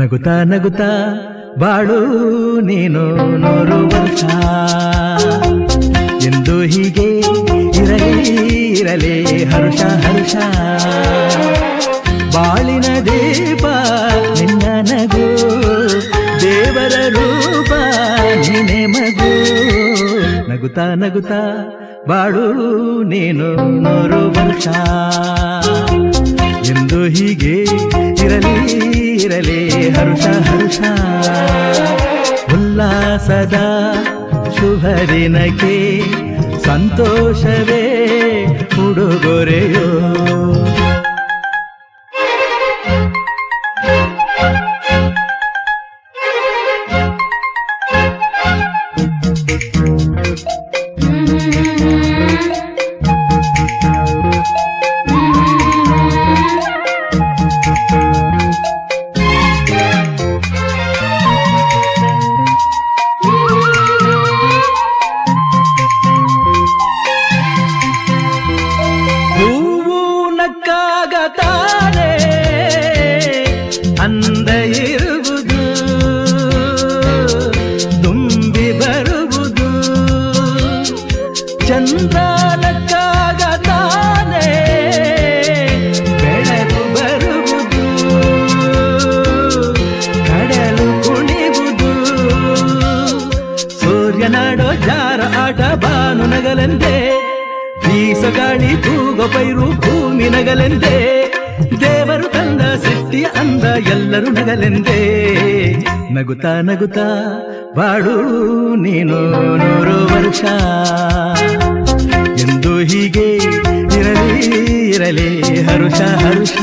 ನಗುತ್ತಾ ನಗುತ್ತಾ ಬಾಳು ನೀನು 100 ವರ್ಷ ಎಂದು ಹೀಗೆ ಇರಲಿ ಹರುಷ ಹರುಷ ಬಾಳಿನ ದೀಪ ನಿನ್ನ ನಗು ದೇವರ ರೂಪ ನೀನೆ ಮಗು ನಗುತ್ತಾ ನಗುತ್ತಾ ಬಾಳು ನೀನು 100 ವರ್ಷ ಎಂದು ಹೀಗೆ ಇರಲಿ ಹರುಷ ಹರುಷ ಉಲ್ಲಾಸದ ಶುಭ ದಿನಕ್ಕೆ ಸಂತೋಷವೇ ಉಡುಗೊರೆಯೋ ನಕ್ಕಾಗತಾನೆ ಅಂದ ಇರುವುದು ತುಂಬಿ ಬರುವುದು ಚಂದ್ರ ನಕ್ಕಾಗತಾನೆ ಬೆಳಕು ಬರುವುದು ಕಡಲು ಕುಣಿವುದು ಸೂರ್ಯನಾಡೋ ಜಾರ ಆಟ ಬಾನು ನಗಲೆಂದೇ ಬೀಸಗಾಳಿ ತೂಗೋ ಪೈರು ಭೂಮಿ ನಗಲೆಂದೇ ದೇವರು ತಂದ ಸೃಷ್ಟಿಯ ಅಂದ ಎಲ್ಲರೂ ನಗಲೆಂದೇ ನಗುತ್ತಾ ನಗುತ್ತಾ ಬಾಳು ನೀನು 100 ವರ್ಷ ಎಂದು ಹೀಗೆ ಇರಲಿ ಹರುಷ ಹರುಷ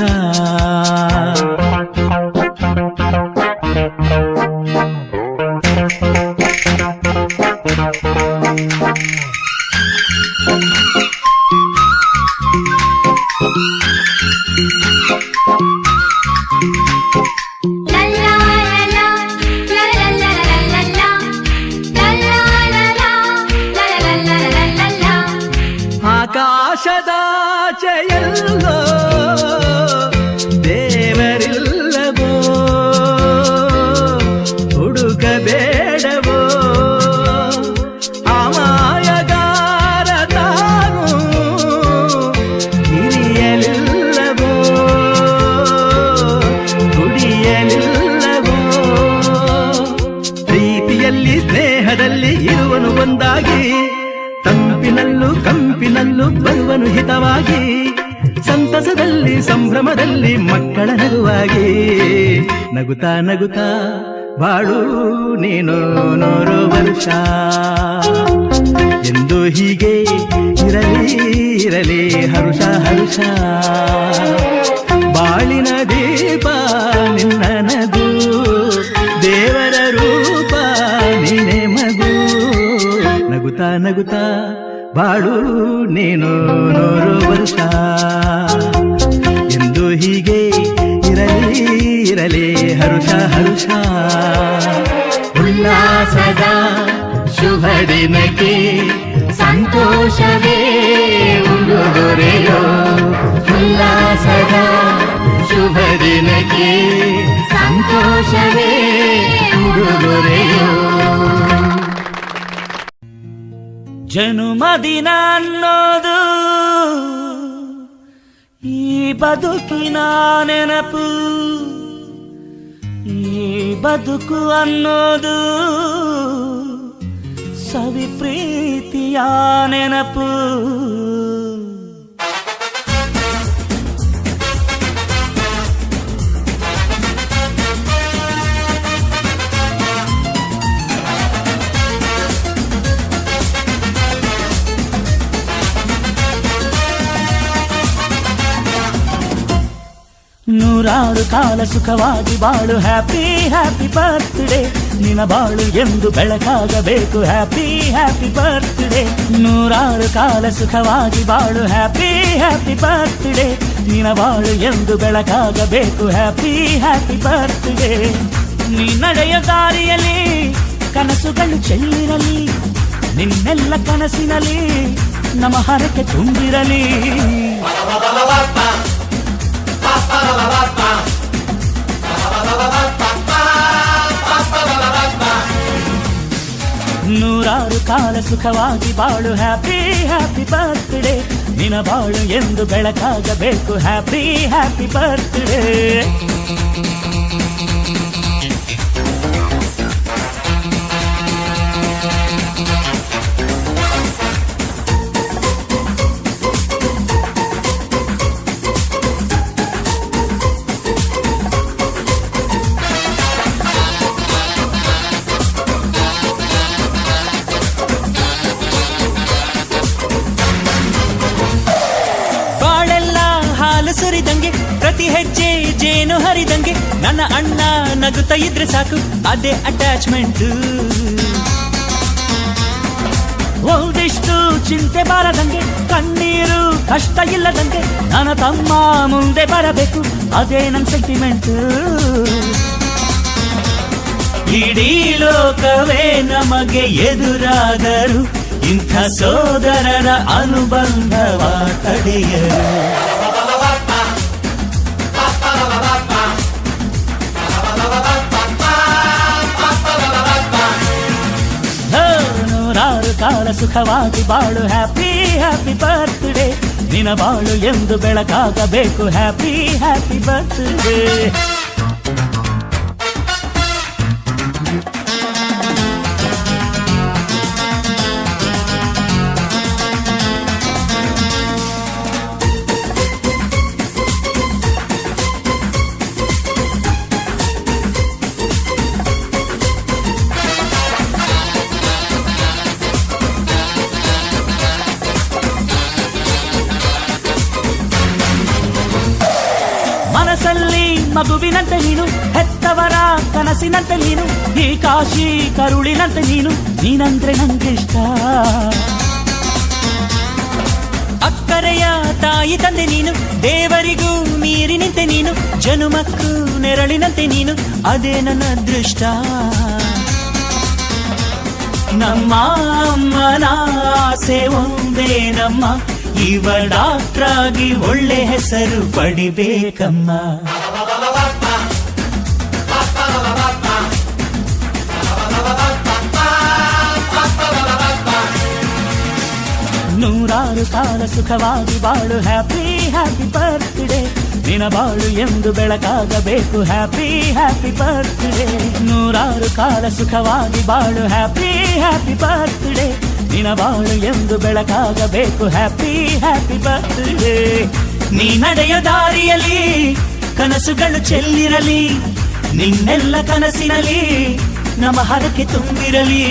ಆಕಾಶದಾಚೆಯಲ್ಲೋ ದೇವರಿಲ್ಲವೋ ಹುಡುಕಬೇಡವೋ ಅಮಾಯಗಾರ ತಾನು ಹಿರಿಯಲಿಲ್ಲವೋ ಕುಡಿಯಲಿಲ್ಲವೋ ಪ್ರೀತಿಯಲ್ಲಿ ಸ್ನೇಹದಲ್ಲಿ ಇರುವನು ಒಂದಾಗಿ ತಂಪಿನಲ್ಲೂ ಕಂಪಿನಲ್ಲೂ ಬರುವನು ಹಿತವಾಗಿ ಸಂತಸದಲ್ಲಿ ಸಂಭ್ರಮದಲ್ಲಿ ಮಕ್ಕಳ ನಗುವಾಗಿ ನಗುತ್ತಾ ನಗುತ್ತಾ ಬಾಳು ನೀನು 100 ವರ್ಷ ಎಂದು ಹೀಗೆ ಇರಲಿ ಹರುಷ ಹರುಷ ಬಾಳಿನ ದೀಪ ನಿನ್ನ ನಗು ದೇವರ ರೂಪ ನೀನೆ ಮಗು ನಗುತ್ತಾ ನಗುತ್ತಾ ಬಾಳು ನೀನು 100 ವರ್ಷ ಎಂದು ಹೀಗೆ ಇರಲಿ ಹರುಷ ಹರುಷ ಉಲ್ಲಾಸದ ಶುಭ ದಿನಕ್ಕೆ ಸಂತೋಷವೇ ಉಡುಗೊರೆಯೋ ಉಲ್ಲಾಸದ ಶುಭ ದಿನಕ್ಕೆ ಸಂತೋಷವೇ ಉಡುಗೊರೆಯೋ ಜನುಮದಿನ ಅನ್ನೋದು ಈ ಬದುಕಿನ ನೆನಪು ಈ ಬದುಕು ಅನ್ನೋದು ಸವಿ ಪ್ರೀತಿಯ ನೆನಪು ನೂರಾರು ಕಾಲ ಸುಖವಾಗಿ ಬಾಳು ಹ್ಯಾಪಿ ಹ್ಯಾಪಿ ಬರ್ತ್ಡೇ ನಿನ್ನ ಬಾಳು ಎಂದು ಬೆಳಕಾಗಬೇಕು ಹ್ಯಾಪಿ ಹ್ಯಾಪಿ ಬರ್ತ್ಡೇ ನೂರಾರು ಕಾಲ ಸುಖವಾಗಿ ಬಾಳು ಹ್ಯಾಪಿ ಹ್ಯಾಪಿ ಬರ್ತ್ಡೇ ನಿನ್ನ ಬಾಳು ಎಂದು ಬೆಳಕಾಗಬೇಕು ಹ್ಯಾಪಿ ಹ್ಯಾಪಿ ಬರ್ತ್ಡೇ ನೀ ನಡೆಯ ದಾರಿಯಲ್ಲಿ ಕನಸುಗಳು ಚೆಲ್ಲಿರಲಿ ನಿನ್ನೆಲ್ಲ ಕನಸಿನಲ್ಲಿ ನಮ್ಮ ಹರಕೆ ತುಂಬಿರಲಿ ನೂರಾರು ಕಾಲ ಸುಖವಾಗಿ ಬಾಳು ಹ್ಯಾಪಿ ಹ್ಯಾಪಿ ಬರ್ತ್ಡೇ ನಿನ ಬಾಳು ಎಂದು ಬೆಳಕಾಗಬೇಕು ಹ್ಯಾಪಿ ಹ್ಯಾಪಿ ಬರ್ತ್ಡೇ ಸುರಿದಂಗೆ ಪ್ರತಿ ಹೆಜ್ಜೆ ಜೇನು ಹರಿದಂಗೆ ನನ್ನ ಅಣ್ಣ ನಗುತ್ತಾ ಇದ್ರೆ ಸಾಕು ಅದೇ ಅಟ್ಯಾಚ್ಮೆಂಟ್ ಒಂದಿಷ್ಟು ಚಿಂತೆ ಬಾರದಂಗೆ ಕಣ್ಣೀರು ಕಷ್ಟ ಇಲ್ಲದಂಗೆ ನನ್ನ ತಮ್ಮ ಮುಂದೆ ಬರಬೇಕು ಅದೇ ನನ್ನ ಸೆಂಟಿಮೆಂಟ್ ಇಡೀ ಲೋಕವೇ ನಮಗೆ ಎದುರಾದರು ಇಂಥ ಸೋದರರ ಅನುಬಂಧವ ತಡೆಯರು ನೂರಾರು ಕಾಲ ಸುಖವಾಗಿ ಬಾಳು ಹ್ಯಾಪಿ ಹ್ಯಾಪಿ ಬರ್ತ್ಡೇ ನಿನ ಬಾಳು ಎಂದು ಬೆಳಕಾಗಬೇಕು ಹ್ಯಾಪಿ ಹ್ಯಾಪಿ ಬರ್ತ್ಡೇ ಮನಸ್ಸಲ್ಲಿ ಮಗುವಿನಂತೆ ನೀನು ಹೆತ್ತವರ ಕನಸಿನಂತೆ ನೀನು ಈ ಕಾಶಿ ಕರುಳಿನಂತೆ ನೀನಂದ್ರೆ ನಂಗಿಷ್ಟ ಅಕ್ಕರೆಯ ತಾಯಿ ತಂದೆ ನೀನು ದೇವರಿಗೂ ಮೀರಿ ನಿಂತೆ ನೀನು ಜನುಮಕ್ಕೂ ನೆರಳಿನಂತೆ ನೀನು ಅದೇ ನನ್ನ ಅದೃಷ್ಟ ನಮ್ಮ ಅಮ್ಮನ ಆಸೆ ಒಂದೇ ನಮ್ಮ ಇವ ಡಾಕ್ಟ್ರಾಗಿ ಒಳ್ಳೆ ಹೆಸರು ಪಡಿಬೇಕಮ್ಮ ನೂರಾರು ಕಾಲ ಸುಖವಾಗಿ ಬಾಳು ಹ್ಯಾಪಿ ಹ್ಯಾಪಿ ಬರ್ತ್ಡೇ ನಿನ ಬಾಳು ಎಂದು ಬೆಳಕಾಗಬೇಕು ಹ್ಯಾಪಿ ಹ್ಯಾಪಿ ಬರ್ತ್ಡೇ ನೂರಾರು ಕಾಲ ಸುಖವಾಗಿ ಬಾಳು ಹ್ಯಾಪಿ ಹ್ಯಾಪಿ ಬರ್ತ್ಡೇ ನಿನ ಬಾಳು ಎಂದು ಬೆಳಕಾಗಬೇಕು ಹ್ಯಾಪಿ ಹ್ಯಾಪಿ ಬರ್ತ್ಡೇ ನೀ ನಡೆಯ ದಾರಿಯಲ್ಲಿ ಕನಸುಗಳು ಚೆಲ್ಲಿರಲಿ ನಿನ್ನೆಲ್ಲ ಕನಸಿನಲ್ಲಿ ನಮ್ಮ ಹರಕೆ ತುಂಬಿರಲಿ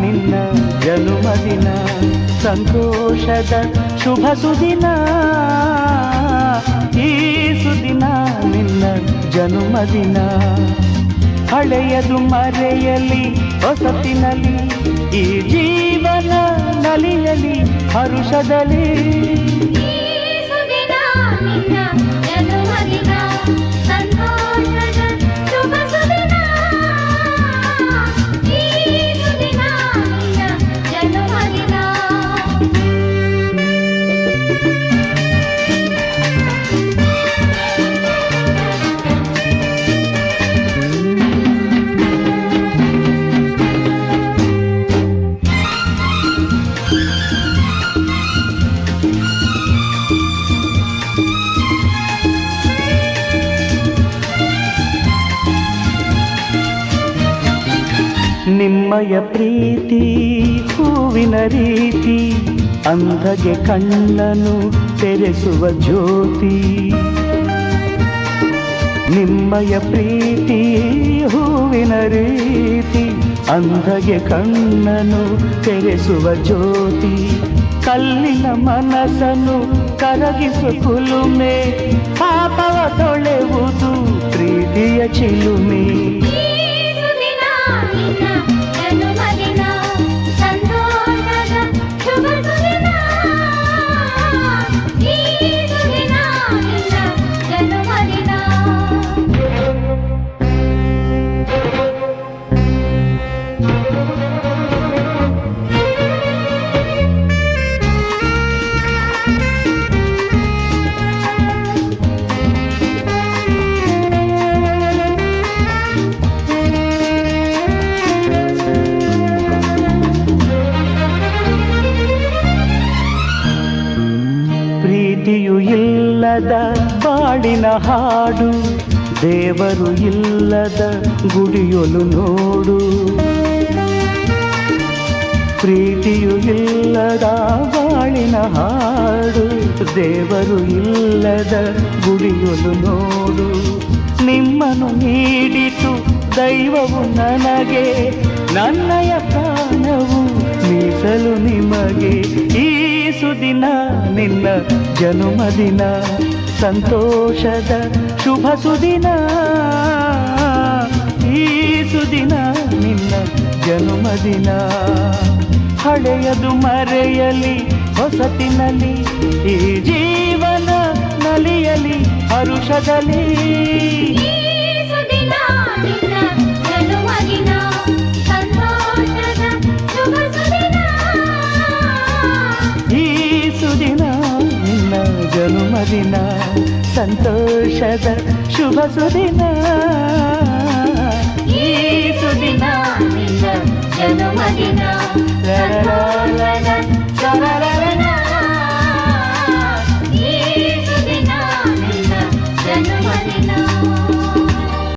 ನಿನ್ನ ಜನುಮದಿನ ಸಂತೋಷದ ಶುಭ ಸುದಿನ ಈ ಸುದಿನ ನಿನ್ನ ಜನುಮದಿನ ಹಳೆಯದು ಮರೆಯಲಿ ಹೊಸತಿನಲ್ಲಿ ಈ ಜೀವನ ನಲಿಯಲಿ ಹರುಷದಲ್ಲಿ ನಿಮ್ಮಯ ಪ್ರೀತಿ ಹೂವಿನ ರೀತಿ ಅಂಧಗೆ ಕಣ್ಣನು ತೆರೆಸುವ ಜ್ಯೋತಿ ನಿಮ್ಮಯ ಪ್ರೀತಿ ಹೂವಿನ ರೀತಿ ಅಂಧಗೆ ಕಣ್ಣನು ತೆರೆಸುವ ಜ್ಯೋತಿ, ಕಲ್ಲಿನ ಮನಸ್ಸನ್ನು ಕರಗಿಸು ಕುಲುಮೆ, ಪಾಪವ ತೊಳೆವುದು ಪ್ರೀತಿಯ ಚಿಲುಮೆ. ಪ್ರೀತಿಯು ಇಲ್ಲದ ಬಾಳಿನ ಹಾಡು, ದೇವರು ಇಲ್ಲದ ಗುಡಿಯೊಲು ನೋಡು. ಪ್ರೀತಿಯು ಇಲ್ಲದ ಬಾಳಿನ ಹಾಡು, ದೇವರು ಇಲ್ಲದ ಗುಡಿಯೊಲು ನೋಡು. ನಿಮ್ಮನ್ನು ನೀಡಿತು ದೈವವು ನನಗೆ, ನನ್ನಯ ಪ್ರಾಣವು ಮೀಸಲು ನಿಮಗೆ. ಈ ಸುದಿನ ನಿನ್ನ ಜನುಮದಿನ, ಸಂತೋಷದ ಶುಭ ಸುದಿನ. ಈ ಸುದಿನ ನಿನ್ನ ಜನುಮದಿನ, ಹಳೆಯದು ಮರೆಯಲಿ ಹೊಸತಿನಲ್ಲಿ, ಈ ಜೀವನ ನಲಿಯಲಿ ಹರುಷದಲ್ಲಿ. ಈ ಸುದಿನ ನಿನ್ನ ಜನುಮದಿನ, ಸಂತೋಷದ ಶುಭ ಸುದಿನ. ಈ ಸುದಿನ ನಿನ್ನ ಜನುಮದಿನ.